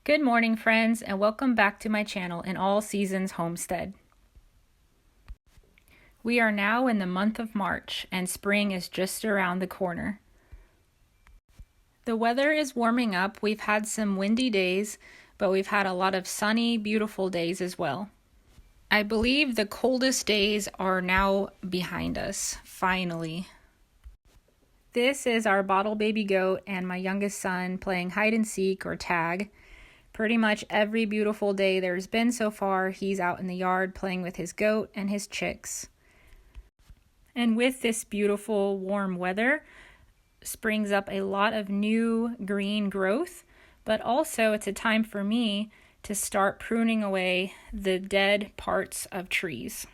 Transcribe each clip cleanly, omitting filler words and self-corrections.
Good morning, friends, and welcome back to my channel, An All Seasons Homestead. We are now in the month of March, and spring is just around the corner. The weather is warming up. We've had some windy days, but we've had a lot of sunny, beautiful days as well. I believe the coldest days are now behind us, finally. This is our bottle baby goat and my youngest son playing hide and seek or tag. Pretty much every beautiful day there's been so far, he's out in the yard playing with his goat and his chicks. And with this beautiful warm weather, springs up a lot of new green growth, but also it's a time for me to start pruning away the dead parts of trees.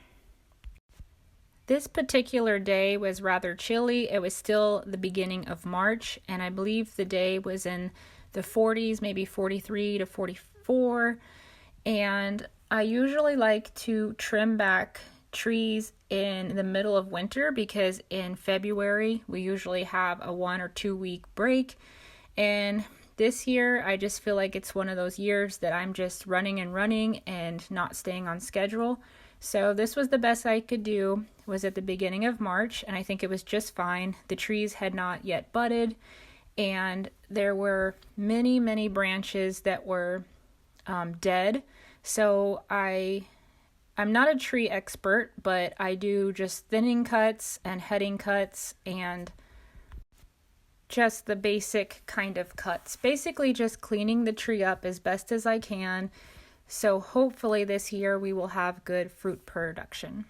This particular day was rather chilly. It was still the beginning of March, and I believe the day was in the 40s, maybe 43 to 44. And I usually like to trim back trees in the middle of winter because in February we usually have a 1 or 2 week break. And this year I just feel like it's one of those years that I'm just running and not staying on schedule. So this was the best I could do. It was at the beginning of March, and I think it was just fine. The trees had not yet budded, and there were many branches that were dead. So I'm not a tree expert, but I do just thinning cuts and heading cuts and just the basic kind of cuts. Basically just cleaning the tree up as best as I can. So hopefully this year we will have good fruit production.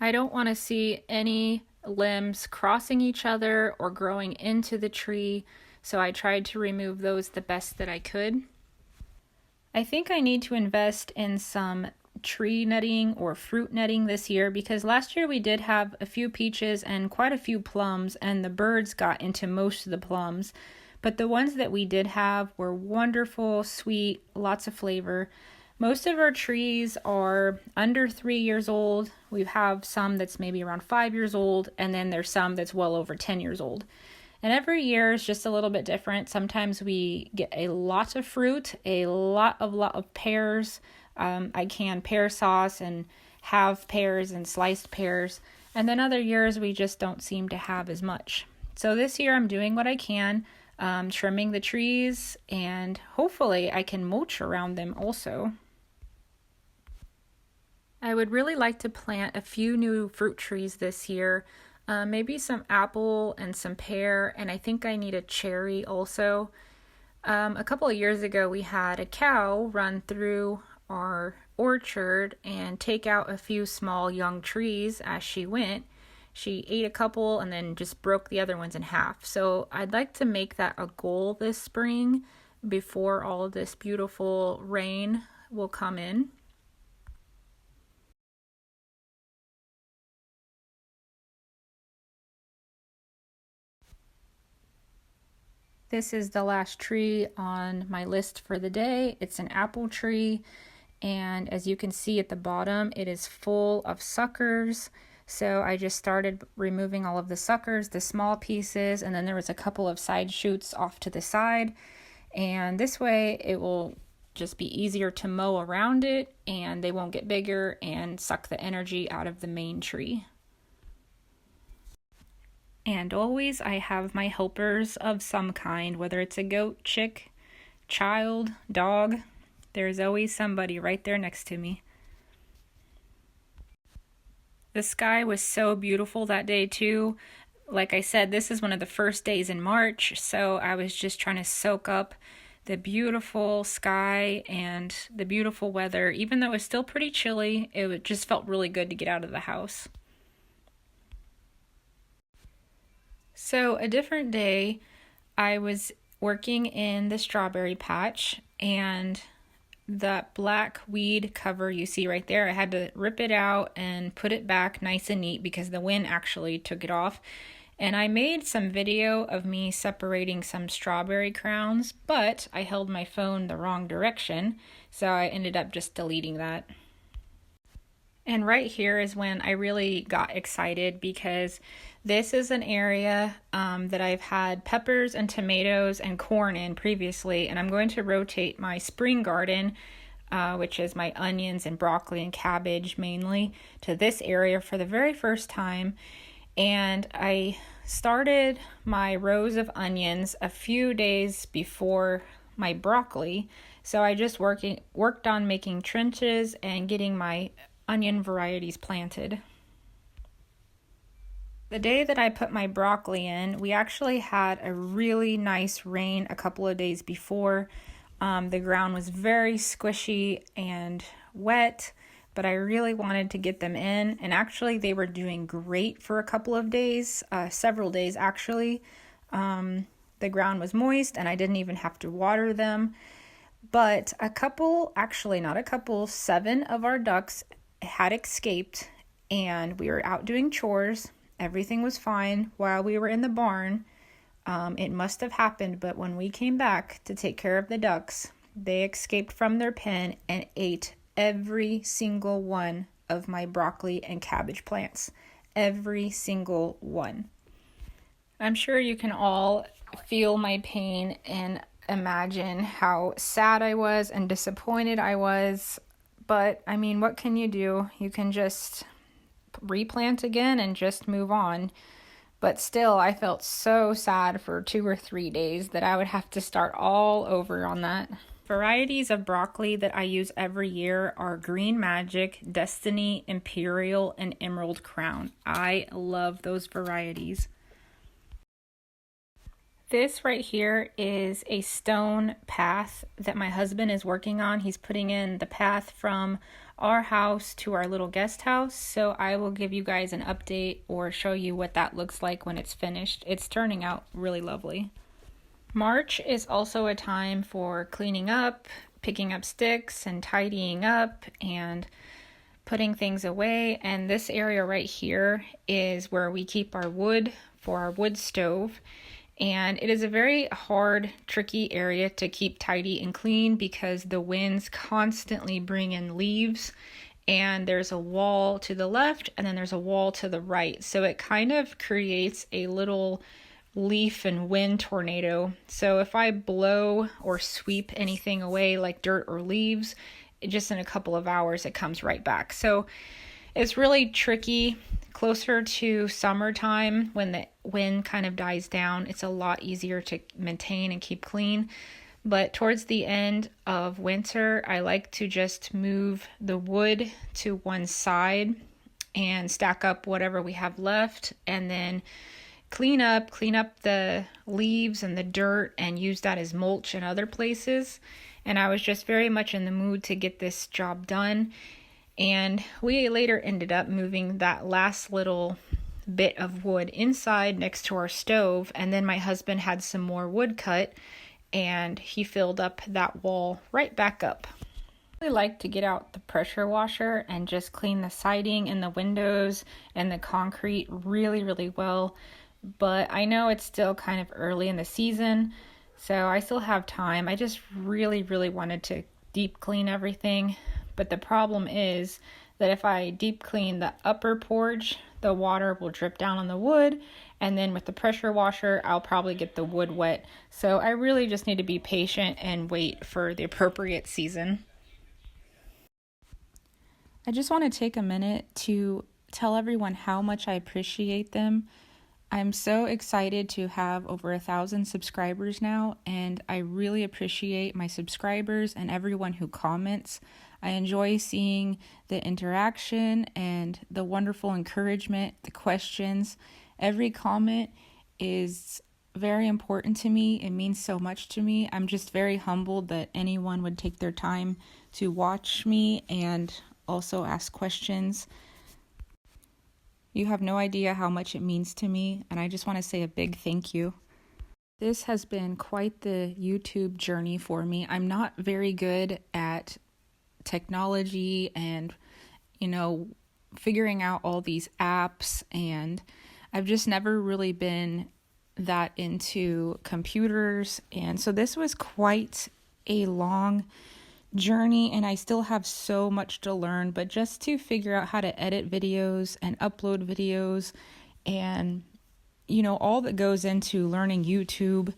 I don't want to see any limbs crossing each other or growing into the tree, so I tried to remove those the best that I could. I think I need to invest in some tree netting or fruit netting this year because last year we did have a few peaches and quite a few plums, and the birds got into most of the plums. But the ones that we did have were wonderful, sweet, lots of flavor. Most of our trees are under 3 years old. We have some that's maybe around 5 years old, and then there's some that's well over 10 years old. And every year is just a little bit different. Sometimes we get a lot of fruit, a lot of pears. I can pear sauce and have pears and sliced pears. And then other years we just don't seem to have as much. So this year I'm doing what I can. Trimming the trees, and hopefully I can mulch around them also. I would really like to plant a few new fruit trees this year, maybe some apple and some pear, and I think I need a cherry also. A couple of years ago we had a cow run through our orchard and take out a few small young trees as she went. She ate a couple and then just broke the other ones in half. So I'd like to make that a goal this spring before all of this beautiful rain will come in. This is the last tree on my list for the day. It's an apple tree, and as you can see at the bottom, it is full of suckers. So I just started removing all of the suckers, the small pieces, and then there was a couple of side shoots off to the side. And this way it will just be easier to mow around it, and they won't get bigger and suck the energy out of the main tree. And always I have my helpers of some kind, whether it's a goat, chick, child, dog. There's always somebody right there next to me. The sky was so beautiful that day too. Like I said, this is one of the first days in March, so I was just trying to soak up the beautiful sky and the beautiful weather. Even though it was still pretty chilly, it just felt really good to get out of the house. So a different day, I was working in the strawberry patch, and that black weed cover you see right there, I had to rip it out and put it back nice and neat because the wind actually took it off. And I made some video of me separating some strawberry crowns, but I held my phone the wrong direction, so I ended up just deleting that. And right here is when I really got excited because This is an area that I've had peppers and tomatoes and corn in previously, and I'm going to rotate my spring garden, which is my onions and broccoli and cabbage mainly, to this area for the very first time. And I started my rows of onions a few days before my broccoli, so I just worked on making trenches and getting my onion varieties planted. The day that I put my broccoli in, we actually had a really nice rain a couple of days before. The ground was very squishy and wet, but I really wanted to get them in, and actually they were doing great for a couple of days, several days actually. The ground was moist and I didn't even have to water them, but seven of our ducks had escaped, and we were out doing chores. Everything was fine while we were in the barn. It must have happened, but when we came back to take care of the ducks, they escaped from their pen and ate every single one of my broccoli and cabbage plants. Every single one. I'm sure you can all feel my pain and imagine how sad I was and disappointed I was. But, I mean, what can you do? You can just replant again and just move on. But still, I felt so sad for 2 or 3 days that I would have to start all over on that. Varieties of broccoli that I use every year are Green Magic, Destiny, Imperial, and Emerald Crown. I love those varieties. This right here is a stone path that my husband is working on. He's putting in the path from our house to our little guest house, so I will give you guys an update or show you what that looks like when it's finished. It's turning out really lovely. March is also a time for cleaning up, picking up sticks and tidying up and putting things away, and this area right here is where we keep our wood for our wood stove. And it is a very hard, tricky area to keep tidy and clean because the winds constantly bring in leaves, and there's a wall to the left and then there's a wall to the right. So it kind of creates a little leaf and wind tornado. So if I blow or sweep anything away like dirt or leaves, just in a couple of hours it comes right back. So it's really tricky. Closer to summertime, when the wind kind of dies down, it's a lot easier to maintain and keep clean. But towards the end of winter, I like to just move the wood to one side and stack up whatever we have left, and then clean up the leaves and the dirt and use that as mulch in other places. And I was just very much in the mood to get this job done. And we later ended up moving that last little bit of wood inside next to our stove. And then my husband had some more wood cut and he filled up that wall right back up. I really like to get out the pressure washer and just clean the siding and the windows and the concrete really, really well. But I know it's still kind of early in the season, so I still have time. I just really, really wanted to deep clean everything. But the problem is that if I deep clean the upper porch, the water will drip down on the wood, and then with the pressure washer, I'll probably get the wood wet. So I really just need to be patient and wait for the appropriate season. I just want to take a minute to tell everyone how much I appreciate them. I'm so excited to have over 1,000 subscribers now, and I really appreciate my subscribers and everyone who comments. I enjoy seeing the interaction and the wonderful encouragement, the questions. Every comment is very important to me. It means so much to me. I'm just very humbled that anyone would take their time to watch me and also ask questions. You have no idea how much it means to me, and I just want to say a big thank you. This has been quite the YouTube journey for me. I'm not very good at technology and, figuring out all these apps, and I've just never really been that into computers. And so this was quite a long journey, and I still have so much to learn, but just to figure out how to edit videos and upload videos and all that goes into learning YouTube.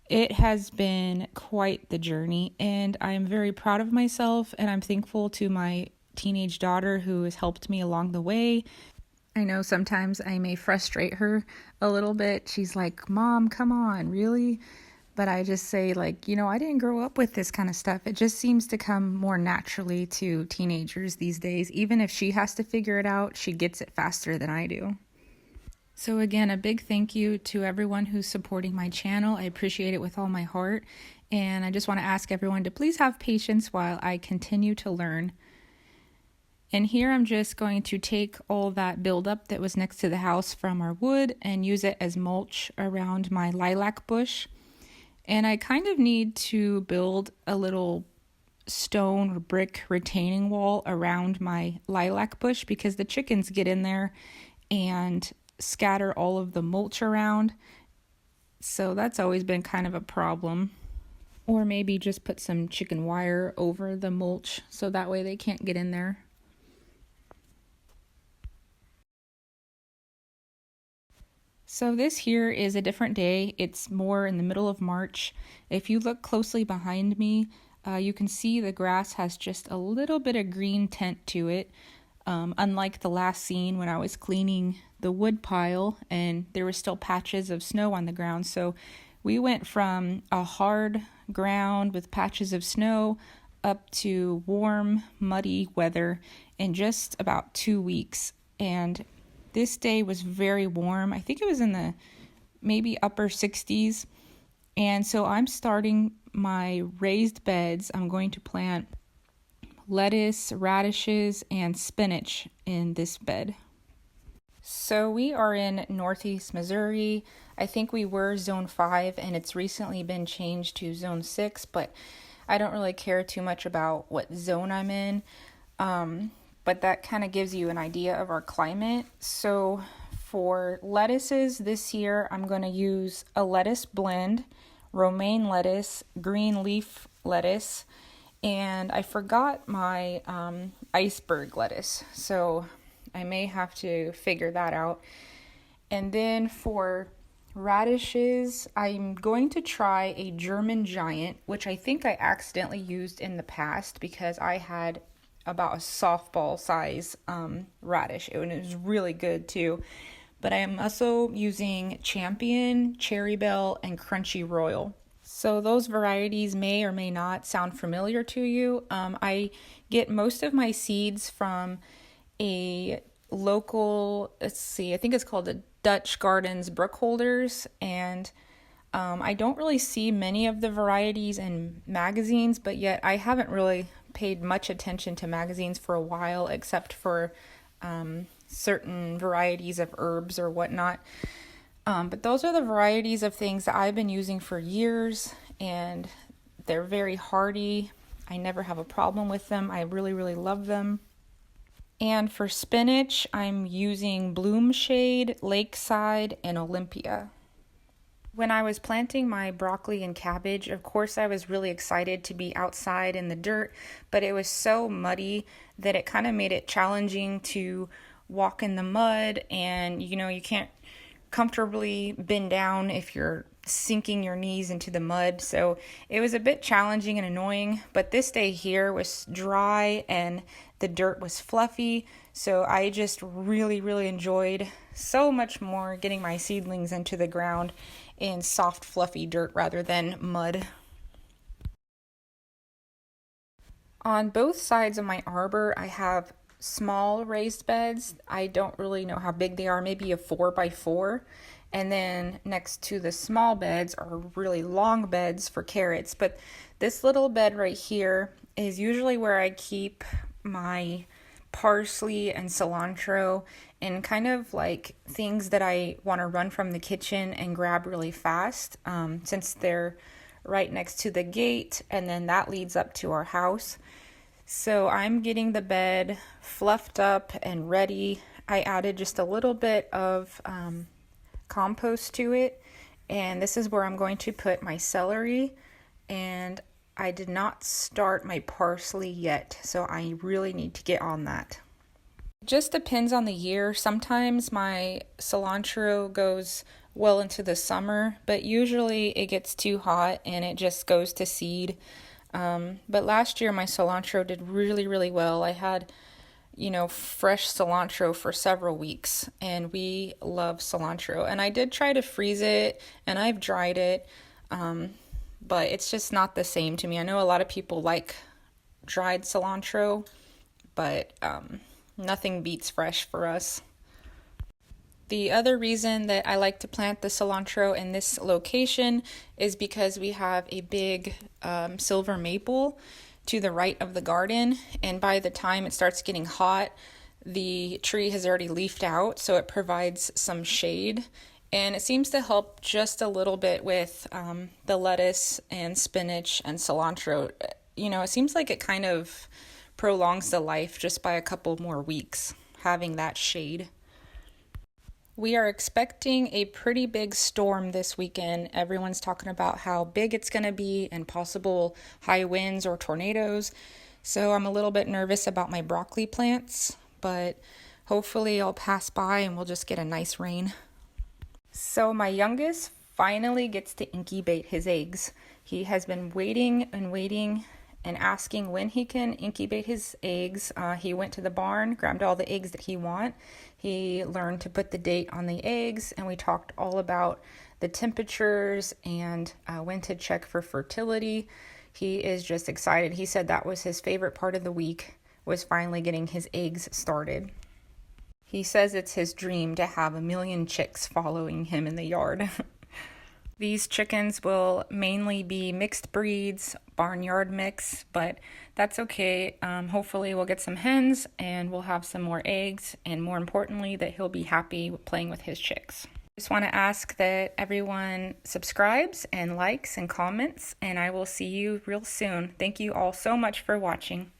It has been quite the journey, and I am very proud of myself, and I'm thankful to my teenage daughter who has helped me along the way. I know sometimes I may frustrate her a little bit. She's like, "Mom, come on, really?" But I just say, like, I didn't grow up with this kind of stuff. It just seems to come more naturally to teenagers these days. Even if she has to figure it out, she gets it faster than I do. So again, a big thank you to everyone who's supporting my channel. I appreciate it with all my heart. And I just want to ask everyone to please have patience while I continue to learn. And here I'm just going to take all that buildup that was next to the house from our wood and use it as mulch around my lilac bush. And I kind of need to build a little stone or brick retaining wall around my lilac bush because the chickens get in there and scatter all of the mulch around. So that's always been kind of a problem. Or maybe just put some chicken wire over the mulch so that way they can't get in there. So this here is a different day. It's more in the middle of March. If you look closely behind me, you can see the grass has just a little bit of green tint to it. Unlike the last scene when I was cleaning the wood pile and there were still patches of snow on the ground. So we went from a hard ground with patches of snow up to warm, muddy weather in just about 2 weeks. And this day was very warm. I think it was in the maybe upper 60s. And so I'm starting my raised beds. I'm going to plant lettuce, radishes, and spinach in this bed. So we are in Northeast Missouri. I think we were Zone 5 and it's recently been changed to Zone 6, but I don't really care too much about what zone I'm in. But that kind of gives you an idea of our climate. So for lettuces this year, I'm going to use a lettuce blend, romaine lettuce, green leaf lettuce, and I forgot my iceberg lettuce, so I may have to figure that out. And then for radishes, I'm going to try a German Giant, which I think I accidentally used in the past because I had about a softball size radish. It was really good too. But I am also using Champion, Cherry Belle, and Crunchy Royal. So those varieties may or may not sound familiar to you. I get most of my seeds from a local, I think it's called the Dutch Gardens Brookholders, and I don't really see many of the varieties in magazines, but yet I haven't really paid much attention to magazines for a while, except for certain varieties of herbs or whatnot. But those are the varieties of things that I've been using for years, and they're very hardy. I never have a problem with them. I really, really love them. And for spinach, I'm using Bloom Shade, Lakeside, and Olympia. When I was planting my broccoli and cabbage, of course I was really excited to be outside in the dirt, but it was so muddy that it kind of made it challenging to walk in the mud, and you can't comfortably bend down if you're sinking your knees into the mud. So it was a bit challenging and annoying, but this day here was dry and the dirt was fluffy. So I just really, really enjoyed so much more getting my seedlings into the ground in soft, fluffy dirt rather than mud. On both sides of my arbor, I have small raised beds. I don't really know how big they are, maybe a 4x4. And then next to the small beds are really long beds for carrots. But this little bed right here is usually where I keep my parsley and cilantro and kind of like things that I want to run from the kitchen and grab really fast, since they're right next to the gate and then that leads up to our house. So I'm getting the bed fluffed up and ready. I added just a little bit of compost to it, and this is where I'm going to put my celery, and I did not start my parsley yet, so I really need to get on that. It just depends on the year. Sometimes my cilantro goes well into the summer, but usually it gets too hot and it just goes to seed. But last year my cilantro did really, really well. I had, fresh cilantro for several weeks, and we love cilantro. And I did try to freeze it, and I've dried it, but it's just not the same to me. I know a lot of people like dried cilantro, but nothing beats fresh for us. The other reason that I like to plant the cilantro in this location is because we have a big silver maple to the right of the garden, and by the time it starts getting hot, the tree has already leafed out, so it provides some shade, and it seems to help just a little bit with the lettuce and spinach and cilantro. It seems like it kind of prolongs the life just by a couple more weeks, having that shade. We are expecting a pretty big storm this weekend. Everyone's talking about how big it's going to be and possible high winds or tornadoes. So I'm a little bit nervous about my broccoli plants, but hopefully I'll pass by and we'll just get a nice rain. So my youngest finally gets to incubate his eggs. He has been waiting and asking when he can incubate his eggs. He went to the barn, grabbed all the eggs that he wants. He learned to put the date on the eggs, and we talked all about the temperatures and when to check for fertility. He is just excited. He said that was his favorite part of the week, was finally getting his eggs started. He says it's his dream to have 1 million chicks following him in the yard. These chickens will mainly be mixed breeds, barnyard mix, but that's okay. Hopefully we'll get some hens and we'll have some more eggs, and more importantly, that he'll be happy playing with his chicks. Just want to ask that everyone subscribes and likes and comments, and I will see you real soon. Thank you all so much for watching.